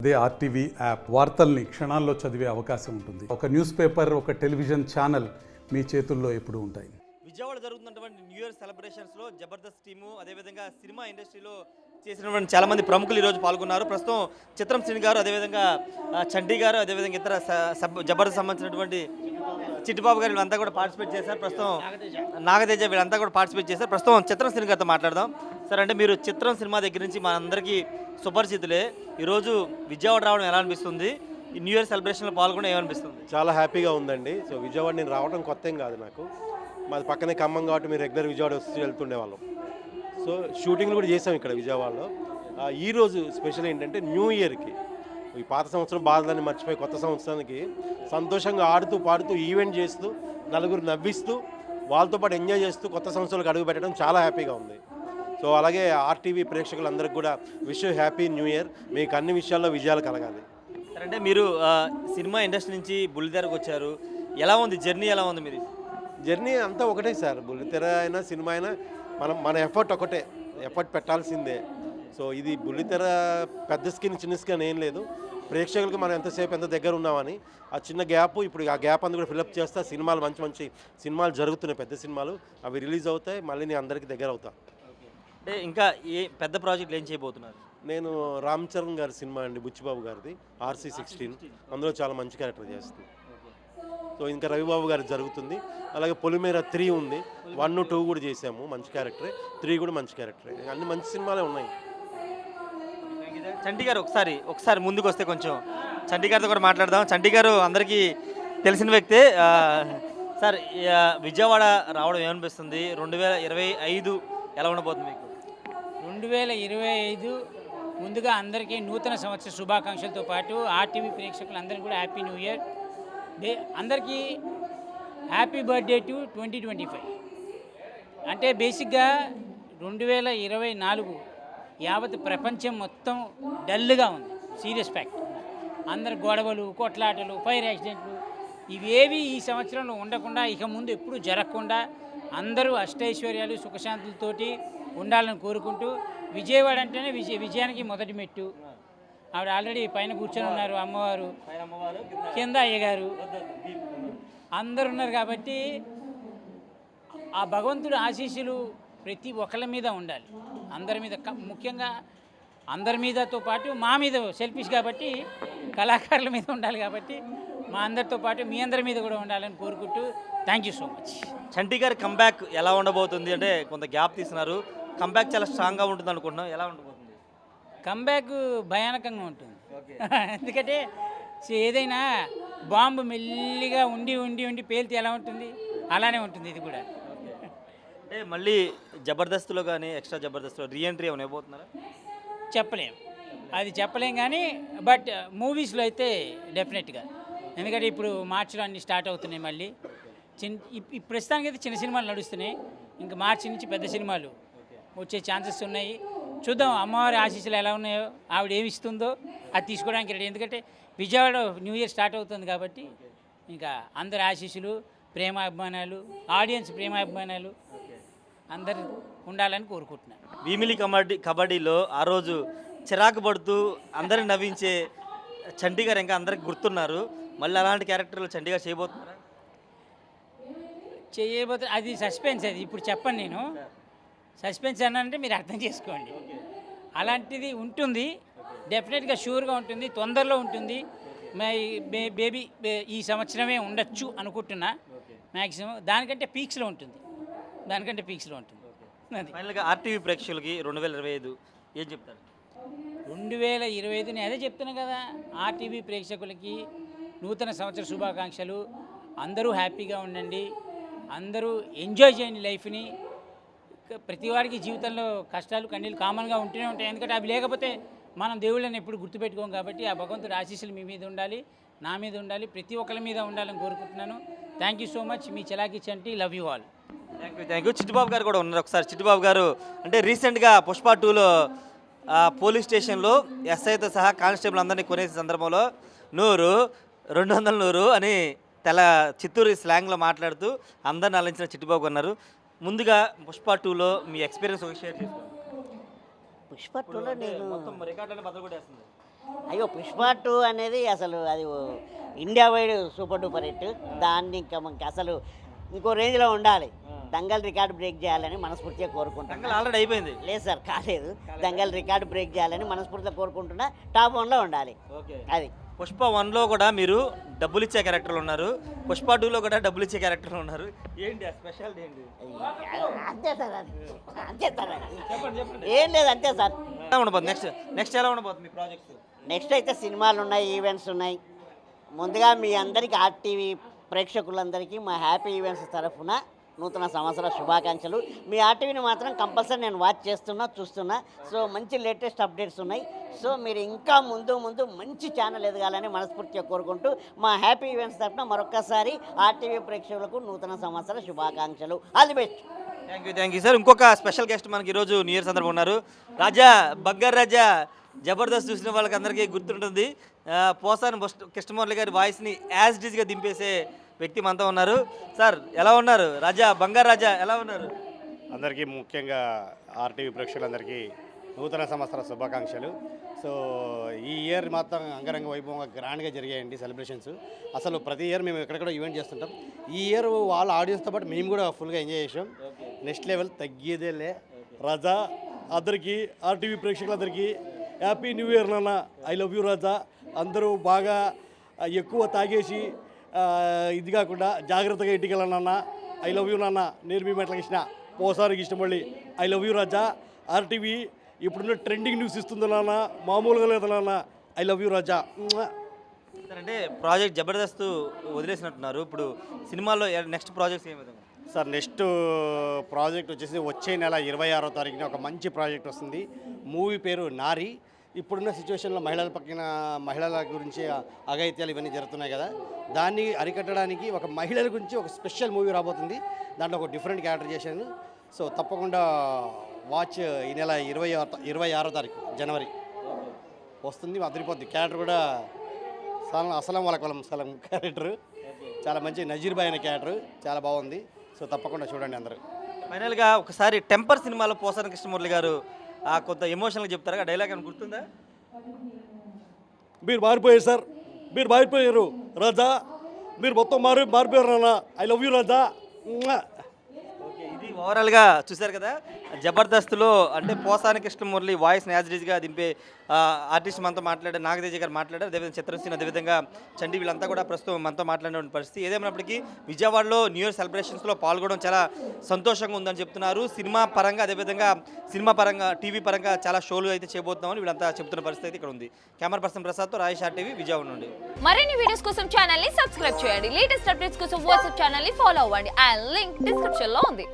అదే RTV app వార్తల్ని క్షణాల్లో చదివే అవకాశం ఉంటుంది. ఒక న్యూస్ పేపర్, ఒక టెలివిజన్ ఛానల్ మీ చేతుల్లో ఎప్పుడూ ఉంటాయి. విజయవాడ జరుగుతున్నటువంటి న్యూ ఇయర్ సెలబ్రేషన్స్లో జబర్దస్త్ టీము అదేవిధంగా సినిమా ఇండస్ట్రీలో చేసినటువంటి చాలామంది ప్రముఖులు ఈరోజు పాల్గొన్నారు. ప్రస్తుతం చిత్రం శ్రీని గారు, అదేవిధంగా చండీ గారు, అదేవిధంగా ఇతర జబర్దస్త్ సంబంధించినటువంటి చిట్టిబాబు గారు వీళ్ళంతా కూడా పార్టిసిపేట్ చేశారు. ప్రస్తుతం నాగతేజ వీళ్ళంతా కూడా పార్టిసిపేట్ చేశారు. ప్రస్తుతం చిత్రం శ్రీని గారితో మాట్లాడదాం. సార్, అంటే మీరు చిత్రం సినిమా దగ్గర నుంచి మా అందరికీ సుపరిచితులే. ఈరోజు విజయవాడ రావడం ఎలా అనిపిస్తుంది? ఈ న్యూ ఇయర్ సెలబ్రేషన్లో పాల్గొనడం ఏమనిపిస్తుంది? చాలా హ్యాపీగా ఉందండి. సో విజయవాడ నేను రావడం కొత్త ఏం కాదు నాకు. మాది పక్కనే ఖమ్మం కాబట్టి మీరు రెగ్యులర్ విజయవాడ వస్తూ వెళ్తుండేవాళ్ళం. సో షూటింగ్లు కూడా చేసాం ఇక్కడ విజయవాడలో. ఈరోజు స్పెషల్ ఏంటంటే న్యూ ఇయర్కి ఈ పాత సంవత్సరం బాధలన్నీ మర్చిపోయి కొత్త సంవత్సరానికి సంతోషంగా ఆడుతూ పాడుతూ ఈవెంట్ చేస్తూ నలుగురు నవ్విస్తూ వాళ్ళతో పాటు ఎంజాయ్ చేస్తూ కొత్త సంవత్సరాలకు అడుగు పెట్టడం చాలా హ్యాపీగా ఉంది. సో అలాగే ఆర్టీవీ ప్రేక్షకులందరికీ కూడా విష్ హ్యాపీ న్యూ ఇయర్. మీకు అన్ని విషయాల్లో విజయాలు కలగాలి. అంటే మీరు సినిమా ఇండస్ట్రీ నుంచి బుల్లితెరకు వచ్చారు. ఎలా ఉంది జర్నీ? ఎలా ఉంది మీది జర్నీ? అంతా ఒకటే సార్. బుల్లితెర అయినా సినిమా అయినా మన ఎఫర్ట్ ఒకటే, ఎఫర్ట్ పెట్టాల్సిందే. సో ఇది బుల్లితెర పెద్ద స్కిన్ చిన్న స్కిన్ ఏం లేదు. ప్రేక్షకులకు మనం ఎంతసేపు ఎంత దగ్గర ఉన్నామని ఆ చిన్న గ్యాప్, ఇప్పుడు ఆ గ్యాప్ అంతా కూడా ఫిల్అప్ చేస్తా. సినిమాలు మంచి మంచి సినిమాలు జరుగుతున్నాయి, పెద్ద సినిమాలు. అవి రిలీజ్ అవుతాయి, మళ్ళీ నేను అందరికీ దగ్గర అవుతా. అంటే ఇంకా ఏ పెద్ద ప్రాజెక్టులు ఏం చేయబోతున్నారు? నేను రామ్ చరణ్ గారి సినిమా అండి, బుచ్చిబాబు గారిది RC16. అందులో చాలా మంచి క్యారెక్టర్ చేస్తుంది. సో ఇంకా రవిబాబు గారి జరుగుతుంది. అలాగే పొలిమేర 3 ఉంది. 1, 2 కూడా చేసాము, మంచి క్యారెక్టరే. 3 కూడా మంచి క్యారెక్టరే. అన్ని మంచి సినిమాలే ఉన్నాయి. చండీ గారు ఒకసారి ముందుకు వస్తే కొంచెం చండీ గారితో కూడా మాట్లాడదాం. చండీ గారు అందరికీ తెలిసిన వ్యక్తే. సార్, విజయవాడ రావడం ఏమనిపిస్తుంది? 2025 ఎలా ఉండబోతుంది మీకు? 2025 ముందుగా అందరికీ నూతన సంవత్సర శుభాకాంక్షలతో పాటు ఆర్టీవీ ప్రేక్షకులందరికీ కూడా హ్యాపీ న్యూ ఇయర్. అందరికీ హ్యాపీ బర్త్డే టు 2025. అంటే బేసిక్గా 2024 యావత్ ప్రపంచం మొత్తం డల్గా ఉంది. Serious fact. అందరు గొడవలు, కొట్లాటలు, ఫైర్ యాక్సిడెంట్లు ఇవేవి ఈ సంవత్సరంలో ఉండకుండా, ఇక ముందు ఎప్పుడూ జరగకుండా అందరూ అష్టైశ్వర్యాలు సుఖశాంతులతోటి ఉండాలని కోరుకుంటూ, విజయవాడ అంటేనే విజయానికి మొదటి మెట్టు. ఆవిడ ఆల్రెడీ పైన కూర్చొని ఉన్నారు, అమ్మవారు కింద అయ్యగారు అందరు ఉన్నారు. కాబట్టి ఆ భగవంతుడి ఆశీస్సులు ప్రతి ఒక్కళ్ళ మీద ఉండాలి. అందరి మీద, ముఖ్యంగా అందరి మీదతో పాటు మా మీద సెల్ఫిష్ కాబట్టి కళాకారుల మీద ఉండాలి. కాబట్టి మా అందరితో పాటు మీ అందరి మీద కూడా ఉండాలని కోరుకుంటూ thank you so much. Chandi గారి కంబ్యాక్ ఎలా ఉండబోతుంది? అంటే కొంత గ్యాప్ తీస్తున్నారు, కంబ్యాక్ చాలా స్ట్రాంగ్గా ఉంటుంది అనుకుంటున్నాం. ఎలా ఉండబోతుంది? కంబ్యాక్ భయానకంగా ఉంటుంది. ఎందుకంటే ఏదైనా బాంబు మెల్లిగా ఉండి ఉండి ఉండి పేలితే ఎలా ఉంటుంది, అలానే ఉంటుంది ఇది కూడా. అంటే మళ్ళీ జబర్దస్త్లో కానీ ఎక్స్ట్రా జబర్దస్త్లో రీఎంట్రీ ఏమైనా ఇవ్వబోతున్నారా? చెప్పలేం, అది చెప్పలేం. కానీ బట్ మూవీస్లో అయితే డెఫినెట్గా. ఎందుకంటే ఇప్పుడు మార్చిలో అన్నీ స్టార్ట్ అవుతున్నాయి మళ్ళీ. ప్రస్తుతానికి అయితే చిన్న సినిమాలు నడుస్తున్నాయి. ఇంకా మార్చి నుంచి పెద్ద సినిమాలు వచ్చే ఛాన్సెస్ ఉన్నాయి. చూద్దాం అమ్మవారి ఆశీస్సులు ఎలా ఉన్నాయో, ఆవిడ ఏమి ఇస్తుందో అది తీసుకోవడానికి రెడీ. ఎందుకంటే విజయవాడ న్యూ ఇయర్ స్టార్ట్ అవుతుంది కాబట్టి ఇంకా అందరి ఆశీస్సులు, ప్రేమాభిమానాలు, ఆడియన్స్ ప్రేమాభిమానాలు అందరు ఉండాలని కోరుకుంటున్నాను. భీమిలి కబడ్డీలో ఆ రోజు చిరాకు పడుతూ అందరిని నవ్వించే చండీ గారు ఇంకా అందరికి గుర్తున్నారు. మళ్ళీ అలాంటి క్యారెక్టర్లు చండీ గారు చేయబోతున్నారా? అది సస్పెన్స్. అది ఇప్పుడు చెప్పను నేను. సస్పెన్స్ అన్నానంటే మీరు అర్థం చేసుకోండి. అలాంటిది ఉంటుంది, డెఫినెట్గా షూర్గా ఉంటుంది, తొందరలో ఉంటుంది. బేబీ ఈ సంవత్సరమే ఉండొచ్చు అనుకుంటున్నా. మ్యాక్సిమం దానికంటే పీక్స్లో ఉంటుంది. ఫైనల్గా ఆర్టీవీ ప్రేక్షకులకి 2025 ఏం చెప్తారు? 2025 నేను అదే చెప్తున్నా కదా, ఆర్టీవీ ప్రేక్షకులకి నూతన సంవత్సర శుభాకాంక్షలు. అందరూ హ్యాపీగా ఉండండి, అందరూ ఎంజాయ్ చేయండి లైఫ్ని. ప్రతి వాడికి జీవితంలో కష్టాలు కన్నీళ్ళు కామన్గా ఉంటూనే ఉంటాయి. ఎందుకంటే అవి లేకపోతే మనం దేవుళ్ళని ఎప్పుడు గుర్తుపెట్టుకోం. కాబట్టి ఆ భగవంతుడి ఆశీస్సులు మీ మీద ఉండాలి, నా మీద ఉండాలి, ప్రతి ఒక్కరి మీద ఉండాలని కోరుకుంటున్నాను. Thank you so much. మీ Chalaki Chanti. Love you all. Thank you. Chittibabu garu కూడా ఉన్నారు. ఒకసారి చిట్టిబాబు గారు, అంటే రీసెంట్గా పుష్ప 2లో పోలీస్ స్టేషన్లో ఎస్ఐతో సహా కానిస్టేబుల్ అందరినీ కొనేసే సందర్భంలో 100, 200 అని చిత్తూరు స్లాంగ్లో మాట్లాడుతూ అందరిని అలరించిన చిట్టిబాబు ఉన్నారు. ముందుగా పుష్ప 2లో మీ ఎక్స్పీరియన్స్ ఒక షేర్ చేసుకోండి. పుష్ప 2లో నేను మొత్తం రికార్డులను బద్దలు కొట్టేస్తుంది. అయ్యో పుష్ప 2 అనేది అసలు అది India wide super duper hit. దాన్ని ఇంకా మనకి అసలు ఇంకో రేంజ్లో ఉండాలి. దంగల్ రికార్డ్ బ్రేక్ చేయాలని మనస్ఫూర్తిగా కోరుకుంటున్నాను. ఆల్రెడీ అయిపోయింది. లేదు సార్, కాలేదు. దంగల్ రికార్డ్ బ్రేక్ చేయాలని మనస్ఫూర్తిగా కోరుకుంటున్నా. టాప్ 1లో ఉండాలి. అది పుష్ప 1లో కూడా మీరు డబ్బులు ఇచ్చే క్యారెక్టర్లు ఉన్నారు, పుష్ప 2లో కూడా డబ్బులు ఇచ్చే క్యారెక్టర్లు ఉన్నారు. ఏంటి ఆ స్పెషాలిటీ ఏంటి? అంతే సార్, అంతే సార్, ఏం లేదు, అంతే సార్. ఎలా ఉండబోతుంది నెక్స్ట్ ఎలా ఉండబోతుంది మీ ప్రాజెక్ట్స్? నెక్స్ట్ అయితే సినిమాలు ఉన్నాయి, ఈవెంట్స్ ఉన్నాయి. ముందుగా మీ అందరికీ ఆర్టీవీ ప్రేక్షకులందరికీ మా హ్యాపీ ఈవెంట్స్ తరఫున నూతన సంవత్సర శుభాకాంక్షలు. మీ ఆర్టీవీని మాత్రం కంపల్సరీ నేను వాచ్ చూస్తున్నా. సో మంచి లేటెస్ట్ అప్డేట్స్ ఉన్నాయి. సో మీరు ఇంకా ముందు మంచి ఛానల్ ఎదగాలని మనస్ఫూర్తిగా కోరుకుంటూ మా హ్యాపీ ఈవెంట్స్ తరఫున మరొక్కసారి ఆర్టీవీ ప్రేక్షకులకు నూతన సంవత్సర శుభాకాంక్షలు. All the best. Thank you sir. ఇంకొక స్పెషల్ గెస్ట్ మనకి ఈరోజు న్యూ ఇయర్ సందర్భంగా ఉన్నారు. రాజా, బంగారు రాజా, జబర్దస్త్ చూసిన వాళ్ళకి అందరికీ గుర్తుంటుంది. పోసాని కృష్ణమురళి గారి వాయిస్ని యాజ్ ఇట్ ఈజ్గా దింపేసే వ్యక్తి మనతో ఉన్నారు. సార్ ఎలా ఉన్నారు? రాజా, బంగారు రాజా ఎలా ఉన్నారు? అందరికీ ముఖ్యంగా ఆర్టీవీ ప్రేక్షకులందరికీ నూతన సంవత్సర శుభాకాంక్షలు. సో ఈ ఇయర్ మాత్రం అంగరంగ వైభవంగా గ్రాండ్గా జరిగాయండి సెలబ్రేషన్స్. అసలు ప్రతి ఇయర్ మేము ఎక్కడెక్కడ ఈవెంట్ చేస్తుంటాం. ఈ ఇయర్ వాళ్ళ ఆడియన్స్తో పాటు మేము కూడా ఫుల్గా ఎంజాయ్ చేసాం. నెక్స్ట్ లెవెల్ తగ్గేదేలే. రాజా, అందరికీ ఆర్టీవీ ప్రేక్షకులందరికీ హ్యాపీ న్యూ ఇయర్ నాన్న. ఐ లవ్ యూ రాజా. అందరూ బాగా ఎక్కువ తాగేసి ఇది కాకుండా జాగ్రత్తగా ఇంటికి వెళ్ళాలన్న. ఐ లవ్ యూ నాన్న. నేను మీ మెట్లకి ఇచ్చిన పోసారికి ఇష్టపడి I love you Raja. RTV ఇప్పుడున్న ట్రెండింగ్ న్యూస్ ఇస్తుంది నాన్న, మామూలుగా లేదు నాన్న. I love you Raja. Sir అంటే ప్రాజెక్ట్ జబర్దస్త్ వదిలేసినట్టున్నారు. ఇప్పుడు సినిమాల్లో నెక్స్ట్ ప్రాజెక్ట్స్ ఏ విధంగా? సార్ నెక్స్ట్ ప్రాజెక్ట్ వచ్చేసి వచ్చే నెల 26వ తారీఖున ఒక మంచి ప్రాజెక్ట్ వస్తుంది. మూవీ పేరు నారి. ఇప్పుడున్న సిచ్యువేషన్లో మహిళల గురించి అఘాయిత్యాలు ఇవన్నీ జరుగుతున్నాయి కదా, దాన్ని అరికట్టడానికి ఒక మహిళల గురించి ఒక స్పెషల్ మూవీ రాబోతుంది. దాంట్లో ఒక డిఫరెంట్ క్యారెక్టర్ చేశాను. సో తప్పకుండా వాచ్. ఈ నెల 26వ తారీఖు జనవరి వస్తుంది. అదిరిపోద్ది. క్యారెక్టర్ కూడా అసలం వాళ్ళ సలం క్యారెక్టర్ చాలా మంచి నజీర్ బాయ్ అనే క్యారెక్టర్ చాలా బాగుంది. సో తప్పకుండా చూడండి అందరూ. ఫైనల్గా ఒకసారి టెంపర్ సినిమాలో పోసాని కృష్ణమురళి గారు కొంత ఎమోషనల్గా చెప్తారా? ఆ డైలాగ్ అని గుర్తుందా? మీరు మారిపోయారు సార్, మీరు మారిపోయారు రాజా, మీరు మొత్తం మారిపోయారు నాన్న. I love you Raja. Okay, ఇది ఓవరాల్గా చూశారు కదా జబర్దస్త్లో. అంటే పోసాని కృష్ణమురళి వాయిస్ని యాజ్ గా దింపే ఆర్టిస్ట్ మనతో మాట్లాడారు, నాగతేజ గారు మాట్లాడారు, అదేవిధంగా చిత్రసీన, అదేవిధంగా చండి, వీళ్ళంతా కూడా ప్రస్తుతం మనతో మాట్లాడిన పరిస్థితి. ఏదేమైనప్పటికీ విజయవాడలో న్యూ ఇయర్ సెలబ్రేషన్స్లో పాల్గొనడం చాలా సంతోషంగా ఉందని చెప్తున్నారు. సినిమా పరంగా, అదేవిధంగా టీవీ పరంగా చాలా షోలు అయితే చేయబోతున్నామని వీళ్ళంతా చెప్తున్న పరిస్థితి ఇక్కడ ఉంది. Camera person ప్రసాద్తో Rayesh RTV, Vijayawada నుండి. మరిన్ని వీడియోస్ కోసం ఛానల్ ని సబ్స్క్రైబ్ చేయండి. లేటెస్ట్ అప్డేట్స్ కోసం వాట్సాప్ ఛానల్ ని ఫాలో అవ్వండి. ఆ లింక్ డిస్క్రిప్షన్ లో ఉంది.